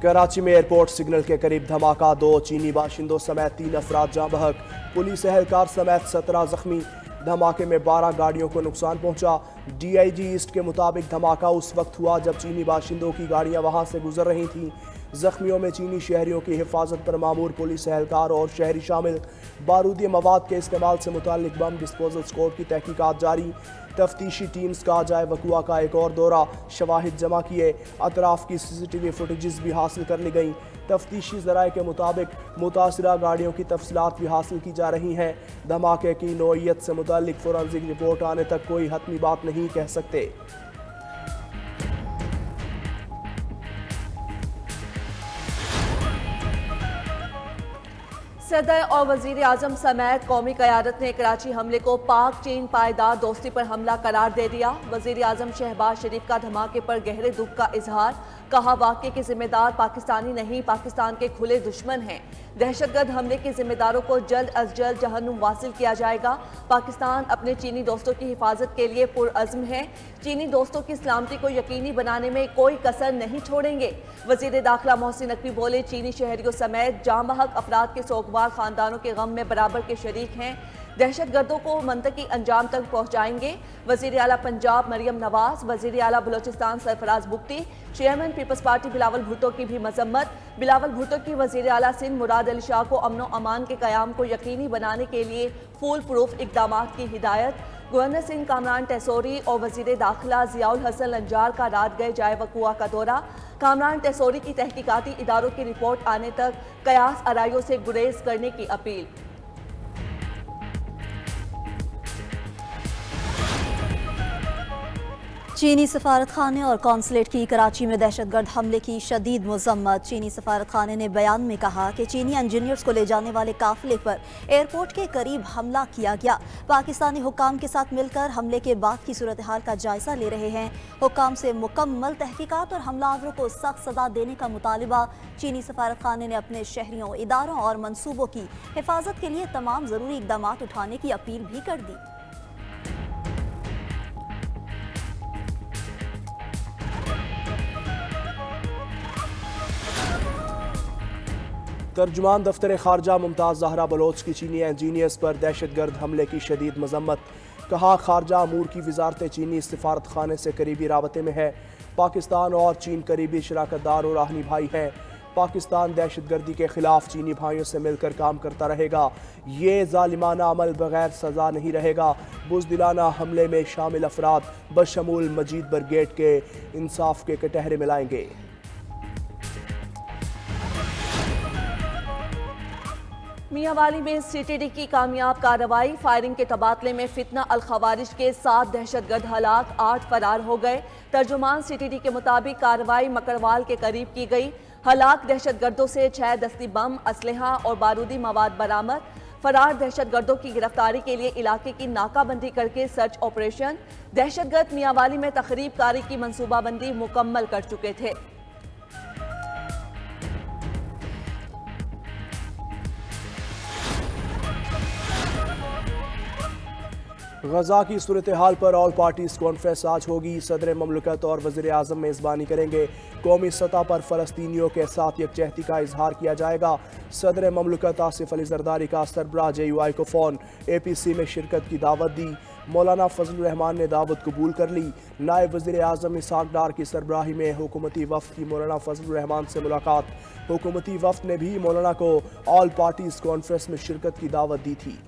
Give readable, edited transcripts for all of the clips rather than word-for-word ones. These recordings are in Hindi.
कराची में एयरपोर्ट सिग्नल के करीब धमाका, 2 चीनी बाशिंदों समेत 3 अफराद जाँ बहक, पुलिस एहलकार समेत 17 जख्मी। धमाके में 12 गाड़ियों को नुकसान पहुंचा। DIG ईस्ट के मुताबिक धमाका उस वक्त हुआ जब चीनी बाशिंदों की गाड़ियां वहां से गुजर रही थीं। जख्मियों में चीनी शहरियों की हिफाजत पर मामूर पुलिस एहलकार और शहरी शामिल। बारूदी मवाद के इस्तेमाल से मुतालिक बम डिस्पोजल स्क्वाड की तहकीकात जारी। तफ्तीशी टीम्स का जाए वकुआ का एक और दौरा, शवाहिद जमा किए। अतराफ की CCTV फुटेजेस भी हासिल कर ली गई। तफ्तीशी ज़राए के मुताबिक मुतासरा गाड़ियों की तफसीलात भी हासिल की जा रही हैं। धमाके की नौइयत से मुतालिक फोरेंसिक रिपोर्ट आने तक कोई हतमी बात नहीं कह सकते। सदर और वजीर आजम समेत कौमी क़यादत ने कराची हमले को पाक चीन पायदार दोस्ती पर हमला करार दे दिया। वजीर आजम शहबाज शरीफ का धमाके पर गहरे दुख का इजहार, कहा वाक़े के जिम्मेदार पाकिस्तानी नहीं, पाकिस्तान के खुले दुश्मन हैं। दहशतगर्द हमले के जिम्मेदारों को जल्द अज जल्द जहन्नुम वासिल किया जाएगा। पाकिस्तान अपने चीनी दोस्तों की हिफाजत के लिए पुरअज़्म है। चीनी दोस्तों की सलामती को यकीनी बनाने में कोई कसर नहीं छोड़ेंगे। वज़ीर दाखिला मोहसिन नकवी बोले, चीनी शहरियों समेत जाँ बहक अफराद के सोगवार खानदानों के गम में बराबर के शरीक हैं। दहशतगर्दों को मंतकी अंजाम तक पहुँचाएंगे। वज़ीर आला पंजाब मरियम नवाज, वज़ीर आला Balochistan Sarfaraz Bugti, chairman Peoples Party Bilawal Bhutto की भी मजम्मत। बिलावल भुट्टो की वज़ीर आला सिंध मुराद अली शाह को अमन व अमान के क़याम को यकीनी बनाने के लिए फूल प्रूफ इक़दाम की हिदायत। गवर्नर सिंध कामरान टेसोरी और वज़ीर दाखिला ज़ियाउल हसन लंजार का रात गए जाए वकुआ का दौरा। कामरान टेसोरी की तहकीकाती इदारों की रिपोर्ट आने तक कयास आराइयों से गुरेज करने की अपील। चीनी सफारत खाने और कौंसलेट की कराची में दहशतगर्द हमले की शदीद मजम्मत। चीनी सफारत खाने ने बयान में कहा कि चीनी इंजीनियर्स को ले जाने वाले काफिले पर एयरपोर्ट के करीब हमला किया गया। पाकिस्तानी हुक्काम के साथ मिलकर हमले के बाद की सूरत हाल का जायजा ले रहे हैं। हुक्काम से मुकम्मल तहकीकात और हमलावरों को सख्त सजा देने का मुतालिबा। चीनी सफारत खाने ने अपने शहरियों, इदारों और मनसूबों की हिफाजत के लिए तमाम ज़रूरी इक़दाम उठाने की अपील भी कर दी। तर्जुमान दफ्तर खारजा मुमताज़ ज़हरा बलोच की चीनी इंजीनियर्स पर दहशतगर्द हमले की शदीद मजम्मत। कहा, खारजा अमूर की वजारत चीनी सफारत खाने से करीबी राबते में है। पाकिस्तान और चीन करीबी शराकतदार और आहनी भाई हैं। पाकिस्तान दहशतगर्दी के खिलाफ चीनी भाइयों से मिलकर काम करता रहेगा। ये जालिमाना अमल बगैर सजा नहीं रहेगा। बुज़दिलाना हमले में शामिल अफराद बशमूल मजीद ब्रिगेड के इंसाफ के कटहरे मिलाएंगे। मियांवाली में CTD की कामयाब कार्रवाई, फायरिंग के तबादले में फितना अल खवारिज के 7 दहशतगर्द हलाक, 8 फरार हो गए। तर्जुमान CTD के मुताबिक कार्रवाई मकरवाल के करीब की गई। हलाक दहशतगर्दों से 6 दस्ती बम, असलहा और बारूदी मवाद बरामद। फरार दहशतगर्दों की गिरफ्तारी के लिए इलाके की नाकाबंदी करके सर्च ऑपरेशन। दहशतगर्द मियांवाली में तखरीब कारी की मनसूबाबंदी मुकम्मल कर चुके थे। गजा की सूरत हाल पर ऑल पार्टीज कॉन्फ्रेंस आज होगी। सदर ममलकत और वज़ीर आज़म मेज़बानी करेंगे। कौमी सतह पर फ़लस्तीनियों के साथ यकजहती का इजहार किया जाएगा। सदर ममलकत आसिफ अली ज़रदारी का सरबराह JUI को फ़ोन, APC में शिरकत की दावत दी। मौलाना फजलुर रहमान ने दावत कबूल कर ली। नायब वज़ीर आज़म इसहाक डार की सरबराही में हुकूमती वफ़द की मौलाना फजलुर रहमान से मुलाकात। हुकूमती वफ़द ने भी मौलाना को ऑल पार्टीज कॉन्फ्रेंस में शिरकत की दावत दी थी।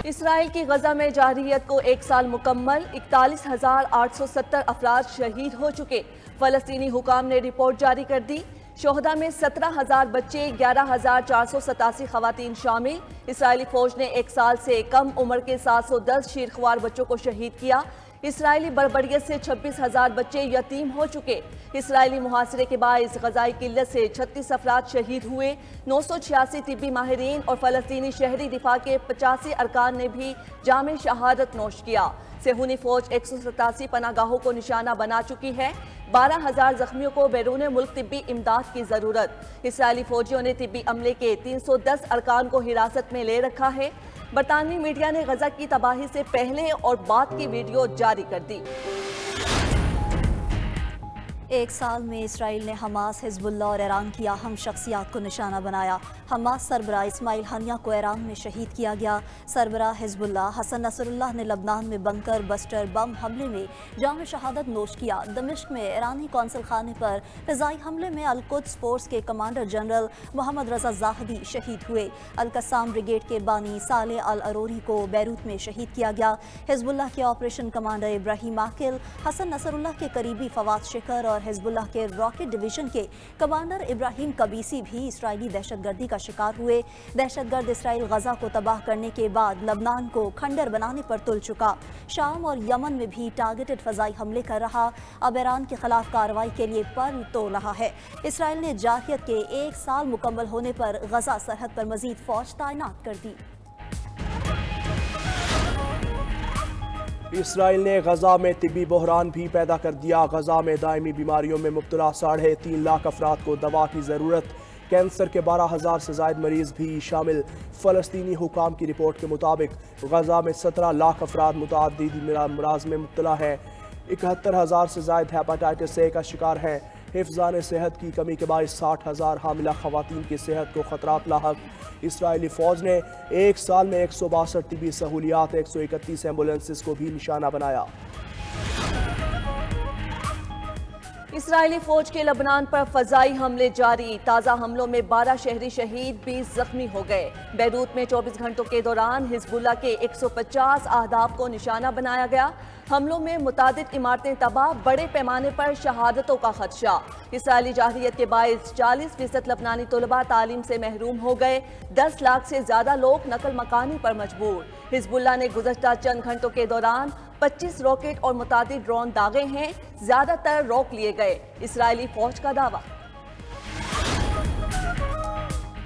इसराइल की गजा में जारहियत को 1 साल मुकम्मल, 41,870 अफराद शहीद हो चुके। फ़लस्तीनी हुकाम ने रिपोर्ट जारी कर दी। शोहदा में 17,000 बच्चे, 11,487 खवातीन शामिल। इसराइली फौज ने 1 साल से कम उम्र के 710 शीरख्वार बच्चों को शहीद किया। इसराइली बर्बरियत से 26,000 बच्चे यतीम हो चुके। इसराइली मुहासरे के बायस गजाई किल्लत से 36 अफराद शहीद हुए। 986 तिब्बी माहिरीन और फ़लस्तीनी शहरी दिफा के 85 अरकान ने भी जामे शहादत नोश किया। सेहूनी फौज 187 पनागाहों को निशाना बना चुकी है। 12,000 जख्मियों को बैरून मुल्क तिब्बी इमदाद की ज़रूरत। इसराइली फौजियों ने तिब्बी अमले के 310 अरकान को हिरासत में ले रखा है। बरतानवी मीडिया ने गजा की तबाही से पहले और बाद की वीडियो जारी कर दी। एक साल में इसराइल ने हमास, हिजबुल्लाह और ईरान की अहम शख्सियात को निशाना बनाया। हमास सरबरा इस्माइल हनिया को ईरान में शहीद किया गया। सरबरा हिजबुल्लाह हसन नसरुल्लाह ने लबनान में बंकर बस्टर बम हमले में जाम शहादत नोश किया। दमिश्क में ईरानी कौंसल खाने पर फ़िज़ाई हमले में अल-कुद्स फोर्स के कमांडर जनरल मोहम्मद रजा जाहदी शहीद हुए। अल-कस्साम ब्रिगेड के बानी साले अल-अरोरी को बैरूत में शहीद किया गया। हिजबुल्लाह के ऑपरेशन कमांडर इब्राहिम आकिल, हसन नसरुल्लाह के करीबी फवाद शिखर और हिजबुल्लाह के रॉकेट डिवीजन के कमांडर इब्राहिम कबीसी भी इसराइली दहशतगर्दी का शिकार हुए। दहशतगर्द इसराइल गजा को तबाह करने के बाद लबनान को खंडर बनाने पर तुल चुका। शाम और यमन में भी टारगेटेड फजाई हमले कर रहा। अब ईरान के खिलाफ कार्रवाई के लिए पर तोड़ रहा है। इसराइल ने जारहियत के 1 साल मुकम्मल होने पर गजा सरहद पर मजीद फौज तैनात कर दी। इसराइल ने गजा में तिब्बी बहरान भी पैदा कर दिया। गजा में दायमी बीमारियों में मुब्तला 3.5 लाख अफराद को दवा की ज़रूरत। कैंसर के 12,000 से ज़ायद मरीज भी शामिल। फ़लस्तीनी हुकाम की रिपोर्ट के मुताबिक गजा में 17 लाख अफराद मुतअद्दिद अमराज में मुब्तला हैं। 71,000 से ज़ायद हेपेटाइटिस ए का शिकार हैं। हिफ्ज़ान सेहत की कमी के बायस 60,000 हामिला ख़वातीन की सेहत को ख़तरात लाहक। इसराइली फ़ौज ने 1 साल में 162 तिबी सहूलियात, 131 एम्बुलेंसेस को भी निशाना बनाया। इसराइली फौज के लबनान पर फजाई हमले जारी। ताज़ा हमलों में 12 शहरी शहीद, 20 जख्मी हो गए। बैरूत में 24 घंटों के दौरान हिजबुल्लाह के 150 अहदाफ को निशाना बनाया गया। हमलों में मुतादिद इमारतें तबाह, बड़े पैमाने पर शहादतों का खदशा। इसराइली जारहियत के बायस 40% लबनानी तलबा तालीम से महरूम हो गए। 10 लाख से ज्यादा लोग नकल मकानी पर मजबूर। हिजबुल्लाह ने गुज़श्ता चंद घंटों के दौरान 25 रॉकेट और मुतादिद ड्रोन दागे हैं, ज्यादातर रोक लिए गए। इसराइली फौज का दावा।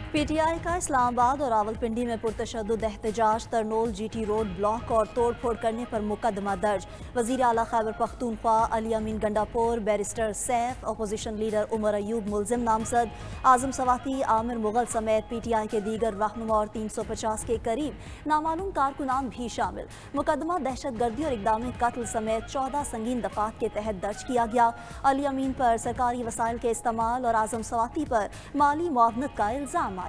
पीटीआई का इस्लामाबाद और रावलपिंडी में पुरतशद्दुद एहतजाज, तरनोल जीटी रोड ब्लॉक और तोड़ फोड़ करने पर मुकदमा दर्ज। वज़ीर आला Khyber Pakhtunkhwa Ali Amin Gandapur, barrister Saif, opposition leader Omar Ayub मुलजिम नामजद, आजम सवाती, आमिर मुगल समेत पीटीआई के दीगर रहनुमा और 350 के करीब नामालूम कारकुनान भी शामिल। मुकदमा दहशतगर्दी और इक़दाम कत्ल समेत 14 संगीन दफात के तहत दर्ज किया गया। अली अमीन पर सरकारी वसाइल के इस्तेमाल और आजम सवाती पर माली मुआवनत का इल्ज़ाम आए।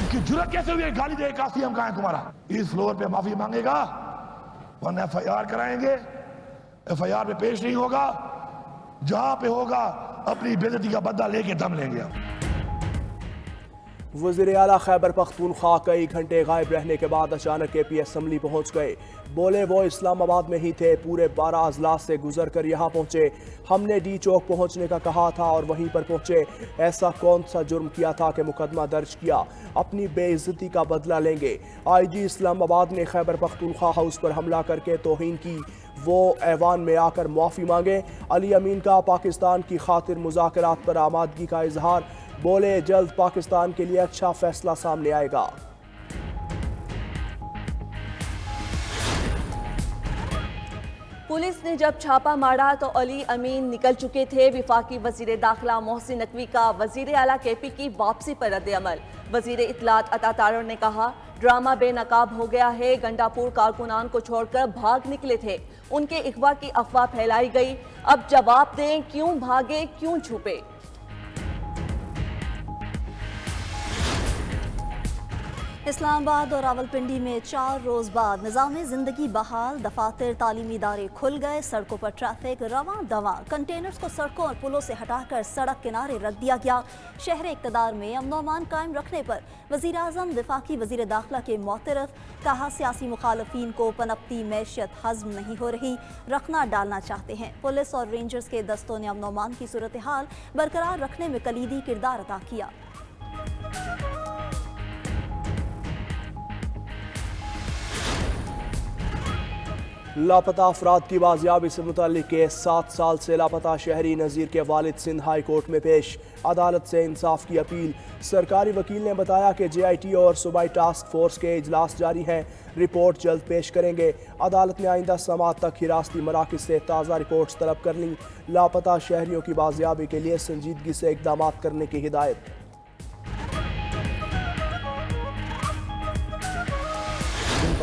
कि जुर्रत कैसे हुई है गाली दे का सीएम कहां है तुम्हारा? इस फ्लोर पे माफी मांगेगा वरना एफआईआर कराएंगे। एफआईआर पे पेश नहीं होगा, जहां पे होगा अपनी बेइज्जती का बदला लेके दम लेंगे। वज़ीर आला खैबर पख्तूनख्वा कई घंटे गायब रहने के बाद अचानक केपी असम्बली पहुंच गए। बोले वो इस्लामाबाद में ही थे, पूरे 12 अजलास से गुजर कर यहाँ पहुंचे। हमने डी चौक पहुंचने का कहा था और वहीं पर पहुंचे। ऐसा कौन सा जुर्म किया था कि मुकदमा दर्ज किया? अपनी बेइज्जती का बदला लेंगे। आईजी इस्लामाबाद ने खैबर पख्तूनख्वा हाउस पर हमला करके तौहीन की। वो ऐवान में आकर माफ़ी मांगे। अली अमीन का पाकिस्तान की खातिर मुज़ाकरात पर आमादगी का इजहार। बोले जल्द पाकिस्तान के लिए अच्छा फैसला सामने आएगा। पुलिस ने जब छापा मारा तो अली अमीन निकल चुके थे। विफाकी वजीर दाखिला मोहसिन नकवी का वजीर आला केपी की वापसी पर रद्द-ए-अमल। वजीर इत्तलात अता तारड़ ने कहा, ड्रामा बेनकाब हो गया है। गंडापुर कारकुनान को छोड़कर भाग निकले थे, उनके इख्वा की अफवाह फैलाई गई। अब जवाब दें, क्यों भागे, क्यों छुपे? इस्लामाबाद और रावलपिंडी में 4 रोज बाद निज़ाम ज़िंदगी बहाल। दफातर, तालीमी इदारे खुल गए। सड़कों पर ट्रैफिक रवां दवां। कंटेनर्स को सड़कों और पुलों से हटाकर सड़क किनारे रख दिया गया। शहर इक़्तिदार में अमन व अमान कायम रखने पर वज़ीर आज़म वफाकी वज़ीर दाखिला के मोतरफ। कहा, सियासी मुखालफीन को पनपती मैशियत हज़म नहीं हो रही, रखना डालना चाहते हैं। पुलिस और रेंजर्स के दस्तों ने अमन व अमान की सूरत हाल बरकरार रखने में कलीदी किरदार अदा किया। लापता अफराद की बाजियाबी से मुताल्लिक केस 7 साल से लापता शहरी नज़ीर के वालिद सिंध हाई कोर्ट में पेश। अदालत से इंसाफ की अपील। सरकारी वकील ने बताया कि JIT और सूबाई टास्क फोर्स के इजलास जारी हैं, रिपोर्ट जल्द पेश करेंगे। अदालत ने आइंदा समात तक हिरासती मराकज़ से ताज़ा रिपोर्ट्स तलब कर लीं। लापता शहरियों की बाजियाबी के लिए संजीदगी से इक़दाम करने की हिदायत।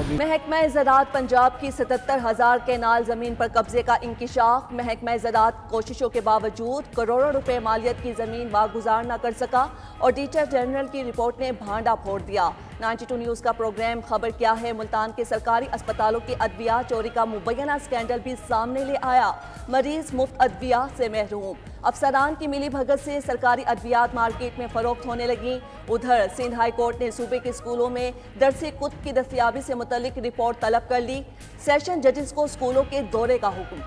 महकमा ज़राअत पंजाब की 77,000 केनाल जमीन पर कब्जे का इंकिशाफ। महकमा ज़राअत कोशिशों के बावजूद करोड़ों रुपए मालियत की जमीन वागुजार न कर सका। ऑडिटर जनरल की रिपोर्ट ने भांडा फोड़ दिया। 92 न्यूज़ का प्रोग्राम खबर क्या है। मुल्तान के सरकारी अस्पतालों की अद्विया चोरी का मुबैना स्कैंडल भी सामने ले आया। मरीज मुफ्त अद्विया से महरूम। अफसरान की मिली भगत से सरकारी अद्वियात मार्केट में फरोख्त होने लगी। उधर सिंध हाई कोर्ट ने सूबे के स्कूलों में दरसे कुतुब की दस्तयाबी से मुतल्लिक रिपोर्ट तलब कर ली। सेशन जजेस को स्कूलों के दौरे का हुक्म।